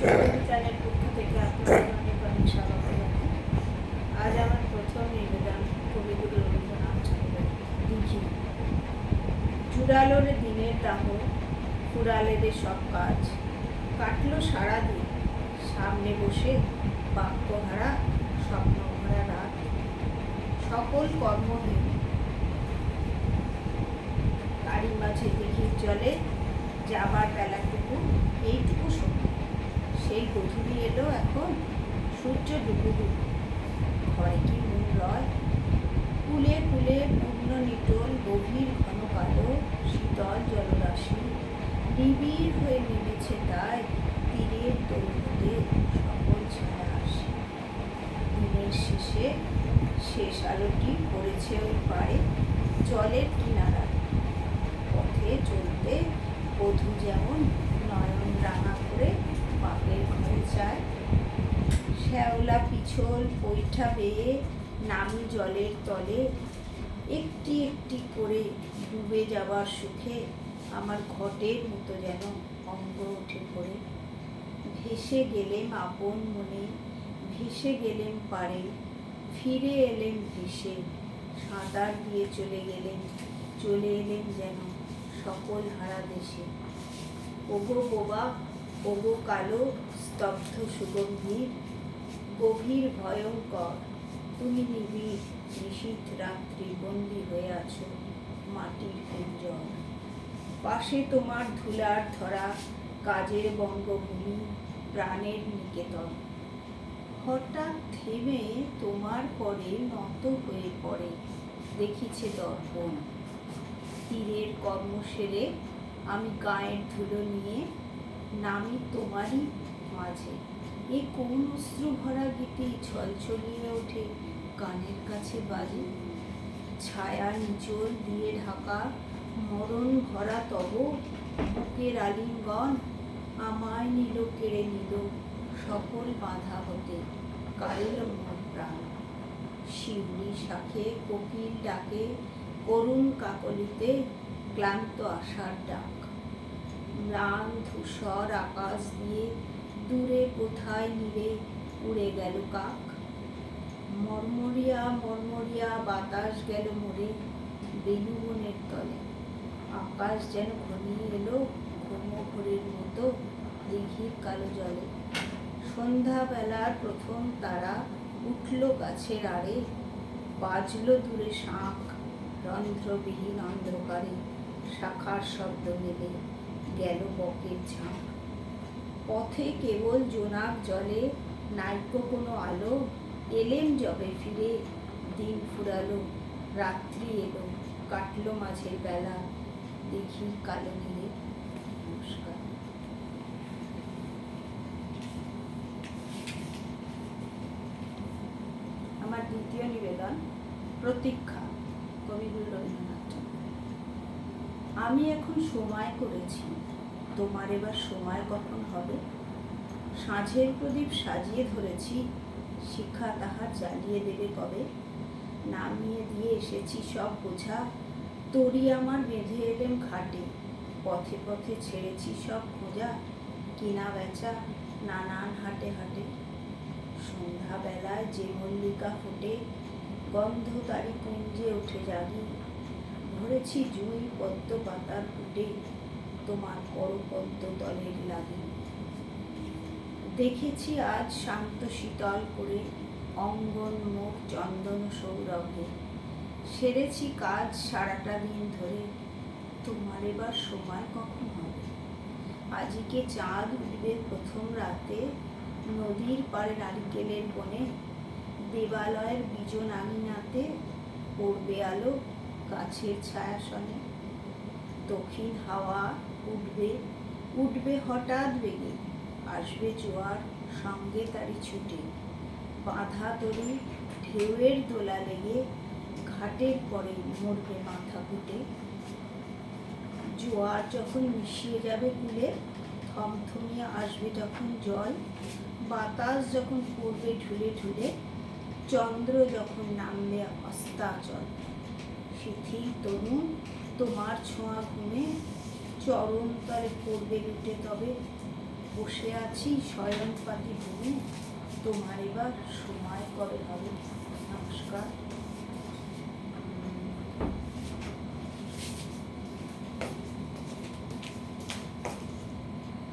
Chowdhury channel পক্ষ থেকে আপনাদের অনেক অনেক স্বাগত জানাই। আজ আমার প্রথম নিবেদন কবিগুরু রবীন্দ্রনাথ ঠাকুরের দিঘি। জুড়ালো রে দিনের দাহ, ফুরালে রে সব কাজ, কাটলো সারাদিন সামনে বসে বাক্যহারা স্বপ্নভরা রাত, সকল কর্মহীন তারই মাঝে দিঘির জলে যাবার বেলাটুকু এইটুকু সময়। সেই গধূলি এলো এখন, সূর্য ডুবুডুবু, ঘরে কি মন রয়? কুলে কুলে পূর্ণ নিটোল গভীর ঘন কালো শীতল জলরাশি নিবিড় হয়ে নেমেছে, তাই তীরের দৌড়তে সকল ছায়া আসে। দিনের শেষে শেষ আলোটি পড়েছে ওই পাড়ে জলের কিনারায়। পথে চলতে বধূ যেমন নয়ন রাঙা করে বাপের ঘরে যায়, শ্যাওলা পিছল পৈঠা বেয়ে নামি জলের তলে একটি একটি করে ডুবে যাবার সুখে আমার ঘটের মতো যেন অঙ্গ উঠে পড়ে। ভেসে গেলেম আপন মনে, ভেসে গেলেম পারে, ফিরে এলেম ভেসে, সাঁতার দিয়ে চলে এলেম যেন সকল হারা দেশে। ওগো বোবা, ওগো কালো স্তব্ধ সুগম্ভীর, গভীর ভয়ঙ্কর, তুমি নিবিড় নিশীথ রাত্রি বন্দী হয়ে আছো মাটির কুঞ্জর। পাশে তোমার ধুলার ধরা কাজের বঙ্গভূমি, প্রাণের নিকেতন। হঠাৎ থেমে তোমার পরে নত হয়ে পড়ে দেখিছে দর্পণ। তীরের কর্ম সেরে আমি গায়ের ধুলো নিয়ে নামি তোমারই মাঝে। এ কোন অশ্রু ভরা গীতি ছলছলিয়ে ওঠে কানের কাছে বাজে। ছায়া নিচল দিয়ে ঢাকা মরণ ভরা তব বুকের আলিঙ্গন, আমায় নিল কেড়ে নিল সকল বাধা হতে কাড়িল মোর প্রাণ। শিউলি শাখে কোকিল ডাকে করুণ কাকলিতে ক্লান্ত আশার ডাক। ম্লান ধূসর আকাশ দিয়ে দূরে কোথায় নীড়ে উড়ে গেল কাক। মরমরিয়া মরমরিয়া বাতাস গেল মোরে বেণুবনের তলে। আকাশ যেন ঘনিয়ে এলো ঘুম ঘোরের মতো দিঘির কালো জলে। সন্ধ্যাবেলার প্রথম তারা উঠল গাছের আড়ে, বাজলো দূরে শাঁখ, রন্ধ্রবিহীন অন্ধকারে শাখার শব্দ মেলে গেল বকের ঝাঁক। পথে কেবল জোনাক জলে, নাইকো কোনো আলো, এলেম যবে ফিরে দিন ফুরালো রাত্রি এলো, কাটলো মাঝের বেলা দিঘির কালো নীড়ে। নমস্কার। আমার দ্বিতীয় নিবেদন প্রতীক্ষা, কবিগুরু রবীন্দ্রনাথ ঠাকুর। আমি এখন সময় করেছি, তোমার এবার সময় কখন হবে? সাঁঝের প্রদীপ সাজিয়ে ধরেছি, শিখা তাহার জ্বালিয়ে দেবে কবে? নামিয়ে দিয়ে এসেছি সব বোঝা, তরি আমার বেঁধে এলেম ঘাটে। পথে পথে ছেড়েছি সব খোঁজা, কিনা বেচা নানান হাটে হাটে। সন্ধ্যাবেলায় যে মল্লিকা ফোটে, গন্ধ তারি কুঞ্জে ওঠে জাগি। ধরেছি জুঁই পদ্ম পাতার ফুটে, তোমার করপদ্ম তলের লাগি। দেখেছি আজ শান্ত শীতল করে অঙ্গন মুখ চন্দন সৌরভে। সেরেছি কাজ সারাটা দিন ধরে, তোমার এবার সময় কখন হবে? আজকে চাঁদ উঠবে প্রথম রাতে নদীর পাড়ে নারিকেলের বনে, দেবালয়ের বিজন আঙিনাতে পড়বে আলো গাছের ছায়াসনে। দক্ষিণ হাওয়া উঠবে উঠবে হঠাৎ বেগে, আসবে জোয়ার সঙ্গে তারি ছুটে। বাঁধা তরু ঢেউয়ের দোলা লেগে ঘাটের পরে মরবে মাথা ফুটে। জোয়ার যখন মিশিয়ে যাবে কুলে, থমথমিয়ে আসবে যখন জল, বাতাস যখন পড়বে ঢুলে ঢুলে, চন্দ্র যখন নামবে অস্তাচল। শিথিল তরুণ তোমার ছোঁয়া ঘুমে চরণ তলে পড়বে লুটে তবে, বসে আছি শয়নপাতি ভূমে, তোমার এবার সময় কবে হবে? নমস্কার।